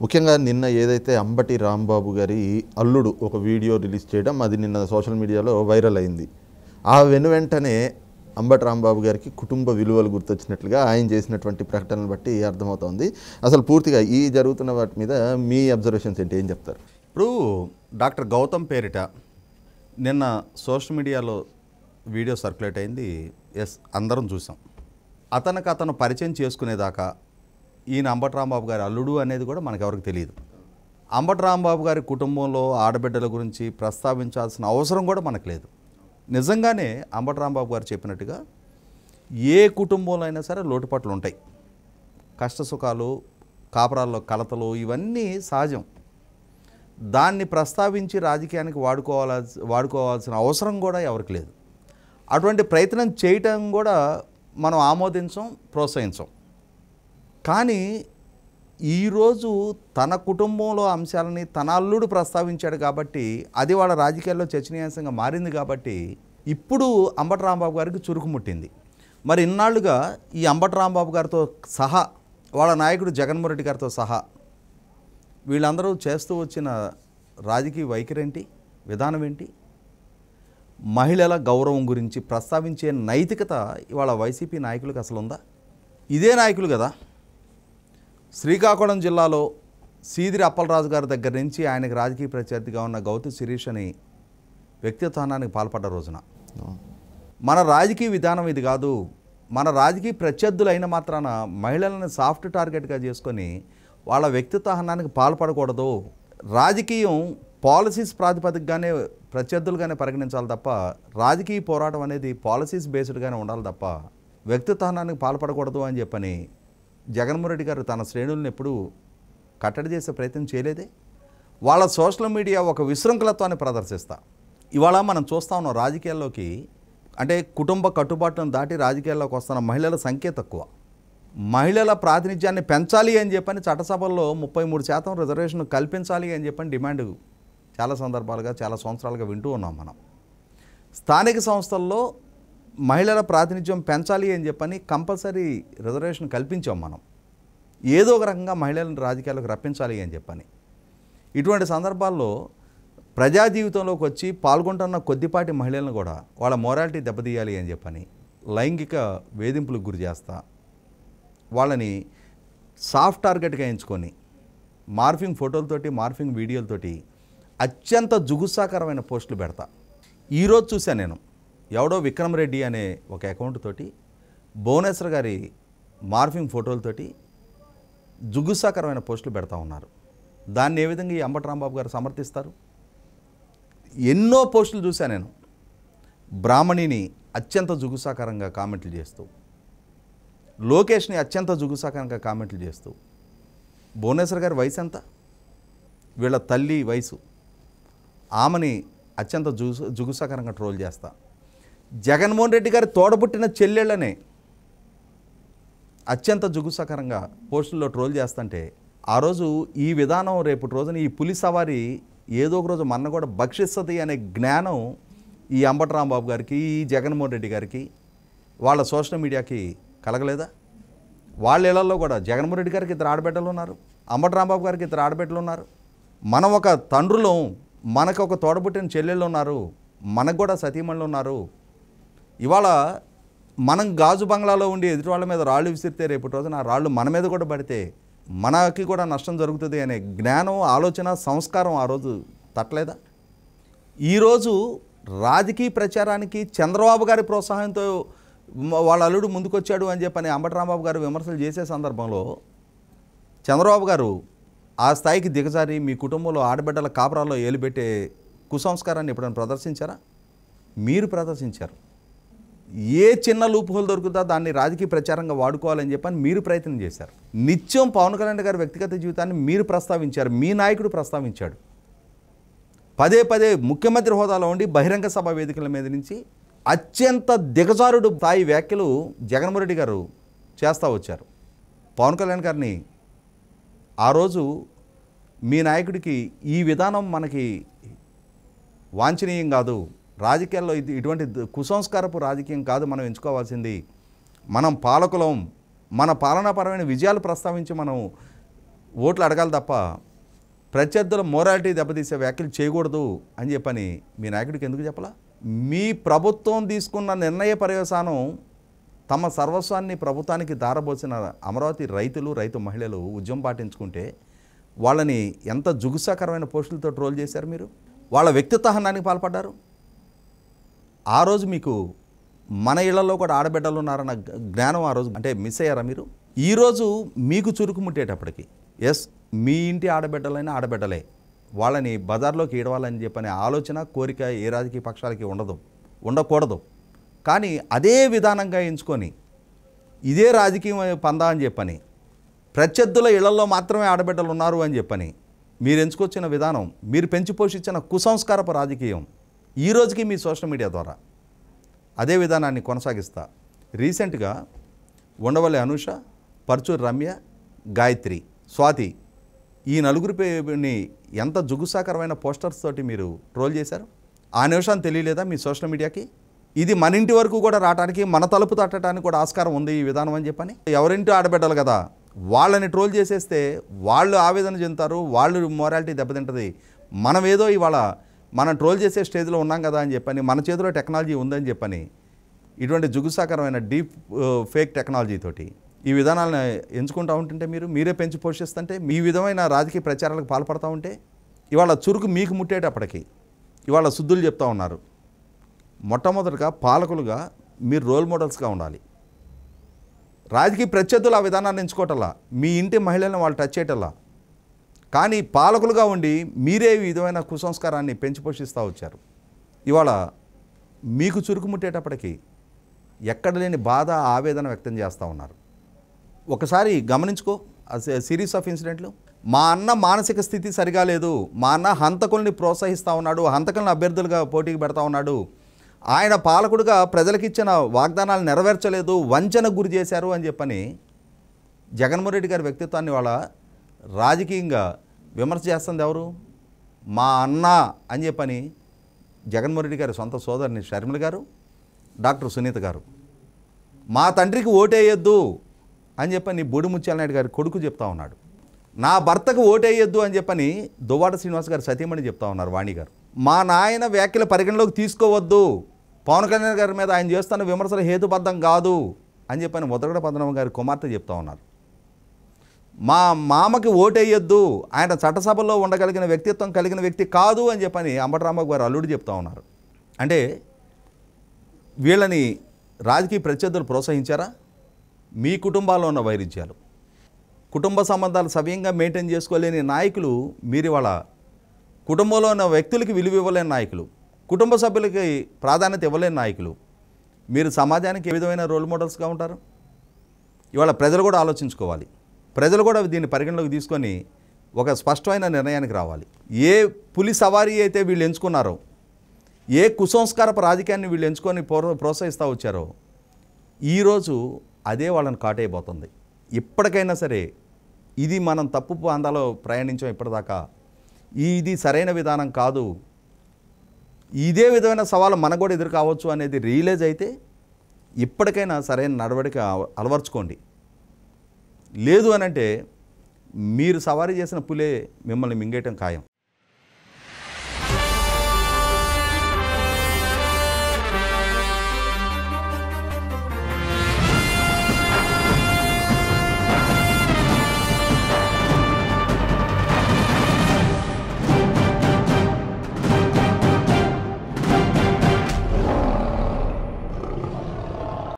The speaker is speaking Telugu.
ముఖ్యంగా నిన్న ఏదైతే అంబటి రాంబాబు గారి అల్లుడు ఒక వీడియో రిలీజ్ చేయడం అది నిన్న సోషల్ మీడియాలో వైరల్ అయింది. ఆ వెంటనే అంబటి రాంబాబు గారికి కుటుంబ విలువలు గుర్తొచ్చినట్లుగా ఆయన చేసినటువంటి ప్రకటనలు బట్టి అర్థమవుతోంది. అసలు పూర్తిగా ఈ జరుగుతున్న వాటి మీద మీ అబ్జర్వేషన్స్ ఏంటి, ఏం చెప్తారు? ఇప్పుడు డాక్టర్ గౌతమ్ పేరిట నిన్న సోషల్ మీడియాలో వీడియో సర్క్యులేట్ అయింది. ఎస్, అందరం చూసాం. అతను పరిచయం చేసుకునేదాకా ఈయన అంబటి రాంబాబు గారి అల్లుడు అనేది కూడా మనకెవరికి తెలియదు. అంబటి రాంబాబు గారి కుటుంబంలో ఆడబిడ్డల గురించి ప్రస్తావించాల్సిన అవసరం కూడా మనకు లేదు. నిజంగానే అంబటి రాంబాబు గారు చెప్పినట్టుగా ఏ కుటుంబంలో అయినా సరే లోటుపాట్లు ఉంటాయి. కష్టసుఖాలు, కాపురాల్లో కలతలు ఇవన్నీ సహజం. దాన్ని ప్రస్తావించి రాజకీయానికి వాడుకోవాల్సిన అవసరం కూడా ఎవరికి లేదు. అటువంటి ప్రయత్నం చేయటం కూడా మనం ఆమోదించం, ప్రోత్సహించం. కానీ ఈరోజు తన కుటుంబంలో అంశాలని తన అల్లుడు ప్రస్తావించాడు కాబట్టి అది వాళ్ళ రాజకీయాల్లో చర్చనీయాంశంగా మారింది కాబట్టి ఇప్పుడు అంబటి రాంబాబు గారికి చురుకుముట్టింది. మరి ఇన్నాళ్లుగా ఈ అంబటి రాంబాబు గారితో సహా వాళ్ళ నాయకుడు జగన్మోహన్ రెడ్డి గారితో సహా వీళ్ళందరూ చేస్తూ వచ్చిన రాజకీయ వైఖరి ఏంటి, విధానం ఏంటి? మహిళల గౌరవం గురించి ప్రస్తావించే నైతికత ఇవాళ వైసీపీ నాయకులకు అసలు ఉందా? ఇదే నాయకులు కదా శ్రీకాకుళం జిల్లాలో సీదిరి అప్పలరాజు గారి దగ్గర నుంచి ఆయనకు రాజకీయ ప్రత్యర్థిగా ఉన్న గౌతు శిరీష్ అని వ్యక్తిత్వానికి పాల్పడ్డ రోజున మన రాజకీయ విధానం ఇది కాదు, మన రాజకీయ ప్రత్యర్థులు అయిన మాత్రాన మహిళలను సాఫ్ట్ టార్గెట్గా చేసుకొని వాళ్ళ వ్యక్తిత్వానికి పాల్పడకూడదు, రాజకీయం పాలసీస్ ప్రాతిపదికగానే ప్రత్యర్థులుగానే పరిగణించాలి తప్ప రాజకీయ పోరాటం అనేది పాలసీస్ బేస్డ్గానే ఉండాలి తప్ప వ్యక్తిత్వానికి పాల్పడకూడదు అని చెప్పని జగన్మోహన్ రెడ్డి గారు తన శ్రేణులను ఎప్పుడూ కట్టడి చేసే ప్రయత్నం చేయలేదే. వాళ్ళ సోషల్ మీడియా ఒక విశృంఖలత్వాన్ని ప్రదర్శిస్తా ఇవాళ మనం చూస్తూ ఉన్నాం. రాజకీయాల్లోకి అంటే కుటుంబ కట్టుబాట్లను దాటి రాజకీయాల్లోకి వస్తున్న మహిళల సంఖ్య తక్కువ. మహిళల ప్రాతినిధ్యాన్ని పెంచాలి అని చెప్పని చట్టసభల్లో 33% రిజర్వేషన్ కల్పించాలి అని చెప్పని డిమాండ్ చాలా సందర్భాలుగా చాలా సంవత్సరాలుగా వింటూ ఉన్నాం మనం. స్థానిక సంస్థల్లో మహిళల ప్రాతినిధ్యం పెంచాలి అని చెప్పని కంపల్సరీ రిజర్వేషన్ కల్పించాం మనం. ఏదో ఒక రకంగా మహిళలను రాజకీయాలకు రప్పించాలి అని చెప్పని. ఇటువంటి సందర్భాల్లో ప్రజా జీవితంలోకి వచ్చి పాల్గొంటున్న కొద్దిపాటి మహిళలను కూడా వాళ్ళ మొరాలిటీ దెబ్బతీయాలి అని చెప్పని లైంగిక వేధింపులకు గురి చేస్తా వాళ్ళని సాఫ్ట్ టార్గెట్గా ఎంచుకొని మార్ఫింగ్ ఫోటోలతోటి మార్ఫింగ్ వీడియోలతోటి అత్యంత జుగుత్సాకరమైన పోస్టులు పెడతా. ఈరోజు చూశాను నేను, ఎవడో విక్రమ్ రెడ్డి అనే ఒక అకౌంట్ తోటి భువనేశ్వర్ గారి మార్ఫింగ్ ఫోటోలతోటి జుగుత్సాకరమైన పోస్టులు పెడతా ఉన్నారు. దాన్ని ఏ విధంగా ఈ అంబటి రాంబాబు గారు సమర్థిస్తారు? ఎన్నో పోస్టులు చూశాను నేను. బ్రాహ్మణిని అత్యంత జుగుత్సాకరంగా కామెంట్లు చేస్తూ, లోకేష్ని అత్యంత జుగుత్సాకరంగా కామెంట్లు చేస్తూ, భువనేశ్వర్ గారి వయసు ఎంత, వీళ్ళ తల్లి వయసు, ఆమెని అత్యంత జుగుత్సాకరంగా ట్రోల్ చేస్తా. జగన్మోహన్ రెడ్డి గారి తోడబుట్టిన చెల్లెళ్ళనే అత్యంత జుగుత్సాకరంగా పోస్టుల్లో ట్రోల్ చేస్తుంటే ఆ రోజు ఈ విధానం రేపటి రోజున ఈ పులి సవారి ఏదో ఒక రోజు మన కూడా భక్షిస్తుంది అనే జ్ఞానం ఈ అంబటి రాంబాబు గారికి, ఈ జగన్మోహన్ రెడ్డి గారికి, వాళ్ళ సోషల్ మీడియాకి కలగలేదా? వాళ్ళ ఇళ్లలో కూడా జగన్మోహన్ రెడ్డి గారికి 2 ఆడబిడ్డలు ఉన్నారు, అంబటి రాంబాబు గారికి 2 ఆడబిడ్డలు ఉన్నారు. మనం ఒక తండ్రులం, మనకు ఒక తోడబుట్టిన చెల్లెళ్ళు ఉన్నారు, మనకు కూడా సతీమణులు ఉన్నారు. ఇవాళ మనం గాజు బంగ్లాలో ఉండి ఎదుటి వాళ్ళ మీద రాళ్ళు విసిరితే రేపటి రోజున ఆ రాళ్ళు మన మీద కూడా పడితే మనకి కూడా నష్టం జరుగుతుంది అనే జ్ఞానం, ఆలోచన, సంస్కారం ఆ రోజు తట్టలేదా? ఈరోజు రాజకీయ ప్రచారానికి చంద్రబాబు గారి ప్రోత్సాహంతో వాళ్ళ అల్లుడు ముందుకొచ్చాడు అని చెప్పని అంబటి రాంబాబు గారు విమర్శలు చేసే సందర్భంలో చంద్రబాబు గారు ఆ స్థాయికి దిగజారి మీ కుటుంబంలో ఆడబిడ్డల కాపురాల్లో ఏలుబెట్టే కుసంస్కారాన్ని ఎప్పుడైనా ప్రదర్శించారా? మీరు ప్రదర్శించారు. ఏ చిన్న లూప్ హోల్ దొరుకుతుందో దాన్ని రాజకీయ ప్రచారంగా వాడుకోవాలని చెప్పని మీరు ప్రయత్నం చేశారు. నిత్యం పవన్ కళ్యాణ్ గారి వ్యక్తిగత జీవితాన్ని మీరు ప్రస్తావించారు, మీ నాయకుడు ప్రస్తావించాడు. పదే ముఖ్యమంత్రి హోదాలో ఉండి బహిరంగ సభ వేదికల మీద నుంచి అత్యంత దిగజారుడు స్థాయి వ్యాఖ్యలు జగన్మోహన్ రెడ్డి గారు చేస్తూ వచ్చారు. పవన్ కళ్యాణ్ గారిని ఆ రోజు మీ నాయకుడికి ఈ విధానం మనకి వాంఛనీయం కాదు, రాజకీయాల్లో ఇటువంటి కుసంస్కారపు రాజకీయం కాదు మనం ఎంచుకోవాల్సింది, మనం పాలకులం, మన పాలనాపరమైన విజయాలు ప్రస్తావించి మనం ఓట్లు అడగాలి తప్ప ప్రత్యర్థుల మోరాలిటీ దెబ్బతీసే వ్యాఖ్యలు చేయకూడదు అని చెప్పని మీ నాయకుడికి ఎందుకు చెప్పలా? మీ ప్రభుత్వం తీసుకున్న నిర్ణయ పర్యవసానం తమ సర్వస్వాన్ని ప్రభుత్వానికి దారబోసిన అమరావతి రైతులు, రైతు మహిళలు ఉద్యమం పాటించుకుంటే వాళ్ళని ఎంత జుగుసాకరమైన పోస్టులతో ట్రోల్ చేశారు మీరు. వాళ్ళ వ్యక్తిత్వ హననానికి పాల్పడ్డారు. ఆ రోజు మీకు మన ఇళ్లలో కూడా ఆడబిడ్డలు ఉన్నారన్న జ్ఞానం ఆ రోజు అంటే మిస్ అయ్యారా మీరు? ఈరోజు మీకు చురుకు ముట్టేటప్పటికి ఎస్ మీ ఇంటి ఆడబిడ్డలైనా ఆడబిడ్డలే, వాళ్ళని బజార్లోకి ఈడవాలని చెప్పనే ఆలోచన, కోరిక ఏ రాజకీయ పక్షాలకి ఉండకూడదు. కానీ అదే విధానంగా ఎంచుకొని ఇదే రాజకీయం పందా అని చెప్పని ప్రత్యర్థుల ఇళ్లలో మాత్రమే ఆడబిడ్డలు ఉన్నారు అని చెప్పని మీరు ఎంచుకొచ్చిన విధానం, మీరు పెంచి పోషించిన కుసంస్కారపు రాజకీయం ఈ రోజుకి మీ సోషల్ మీడియా ద్వారా అదే విధానాన్ని కొనసాగిస్తా. రీసెంట్గా ఉండవల్లి అనూష, పర్చూరు రమ్య, గాయత్రి, స్వాతి ఈ నలుగురిని ఎంత జుగుసాకరమైన పోస్టర్స్ తోటి మీరు ట్రోల్ చేశారు. ఆ నిమిషాన్ని తెలియలేదా మీ సోషల్ మీడియాకి? ఇది మన ఇంటి వరకు కూడా రావడానికి, మన తలుపు తట్టడానికి కూడా ఆస్కారం ఉంది ఈ విధానం అని చెప్పని. ఎవరింటి ఆడబిడ్డలు కదా, వాళ్ళని ట్రోల్ చేసేస్తే వాళ్ళు ఆవేదన చెందుతారు, వాళ్ళు మొరాలిటీ దెబ్బతింటుంది. మనం ఏదో ఇవాళ మనం ట్రోల్ చేసే స్టేజ్లో ఉన్నాం కదా అని చెప్పని, మన చేతిలో టెక్నాలజీ ఉందని చెప్పని ఇటువంటి జుగుసాకరమైన డీప్ ఫేక్ టెక్నాలజీతోటి ఈ విధానాలను ఎంచుకుంటూ ఉంటుంటే మీరే పెంచి పోషిస్తుంటే, మీ విధమైన రాజకీయ ప్రచారాలకు పాల్పడుతూ ఉంటే ఇవాళ చురుకు మీకు ముట్టేటప్పటికి ఇవాళ శుద్ధులు చెప్తా ఉన్నారు. మొట్టమొదటిగా పాలకులుగా మీరు రోల్ మోడల్స్గా ఉండాలి. రాజకీయ ప్రత్యర్థులు ఆ విధానాన్ని ఎంచుకోవటల్లా, మీ ఇంటి మహిళలను వాళ్ళు టచ్ చేయటల్లా. కానీ పాలకులుగా ఉండి మీరే ఈ విధమైన కుసంస్కారాన్ని పెంచి పోషిస్తూ వచ్చారు. ఇవాళ మీకు చురుకు ముట్టేటప్పటికి ఎక్కడ లేని బాధ, ఆవేదన వ్యక్తం చేస్తూ ఉన్నారు. ఒకసారి గమనించుకో సిరీస్ ఆఫ్ ఇన్సిడెంట్లు. మా అన్న మానసిక స్థితి సరిగా లేదు, మా అన్న హంతకుల్ని ప్రోత్సహిస్తూ ఉన్నాడు, హంతకుల్ని అభ్యర్థులుగా పోటీకి పెడతా ఉన్నాడు, ఆయన పాలకుడుగా ప్రజలకు ఇచ్చిన వాగ్దానాలు నెరవేర్చలేదు, వంచనకు గురి చేశారు అని చెప్పని జగన్మోహన్ రెడ్డి గారి వ్యక్తిత్వాన్ని వాళ్ళ రాజకీయంగా విమర్శ చేస్తుంది ఎవరు? మా అన్న అని చెప్పని జగన్మోహన్ రెడ్డి గారి సొంత సోదరుని షర్మిల గారు, డాక్టర్ సునీత గారు. మా తండ్రికి ఓటేయొద్దు అని చెప్పని బూడి ముత్యాలనాయుడు గారి కొడుకు చెప్తా ఉన్నాడు. నా భర్తకు ఓటేయొద్దు అని చెప్పని దువ్వాడ శ్రీనివాస్ గారు సతీమణి చెప్తా ఉన్నారు, వాణి గారు. మా నాయన వ్యాఖ్యల పరిగణలోకి తీసుకోవద్దు, పవన్ కళ్యాణ్ గారి మీద ఆయన చేస్తున్న విమర్శలు హేతుబద్ధం కాదు అని చెప్పని ముద్రగడ పద్మనాభం గారి కుమార్తె చెప్తా ఉన్నారు. మా మామకి ఓటేయొద్దు, ఆయన చట్టసభలో ఉండగలిగిన వ్యక్తిత్వం కలిగిన వ్యక్తి కాదు అని చెప్పని అంబటి రాంబాబు గారు అల్లుడు చెప్తా ఉన్నారు. అంటే వీళ్ళని రాజకీయ ప్రత్యర్థులు ప్రోత్సహించారా? మీ కుటుంబాల్లో ఉన్న వైరుధ్యాలు, కుటుంబ సంబంధాలు సవ్యంగా మెయింటైన్ చేసుకోలేని నాయకులు మీరు. ఇవాళ కుటుంబంలో ఉన్న వ్యక్తులకి విలువ ఇవ్వలేని నాయకులు, కుటుంబ సభ్యులకి ప్రాధాన్యత ఇవ్వలేని నాయకులు మీరు సమాజానికి ఏ విధమైన రోల్ మోడల్స్గా ఉంటారు? ఇవాళ ప్రజలు కూడా ఆలోచించుకోవాలి. ప్రజలు కూడా దీన్ని పరిగణలోకి తీసుకొని ఒక స్పష్టమైన నిర్ణయానికి రావాలి. ఏ పులి సవారీ అయితే వీళ్ళు ఎంచుకున్నారో, ఏ కుసంస్కారపు రాజకీయాన్ని వీళ్ళు ఎంచుకొని ప్రోత్సహిస్తూ వచ్చారో, ఈరోజు అదే వాళ్ళని కాటేయబోతుంది. ఇప్పటికైనా సరే ఇది మనం తప్పు పందాలో ప్రయాణించాం ఇప్పటిదాకా, ఇది సరైన విధానం కాదు, ఇదే విధమైన సవాలు మనకు కూడా ఎదురు కావచ్చు అనేది రియలైజ్ అయితే ఇప్పటికైనా సరైన నడవడిక అలవర్చుకోండి. లేదు అనంటే మీరు సవారీ చేసిన పులే మిమ్మల్ని మింగేయటం ఖాయం.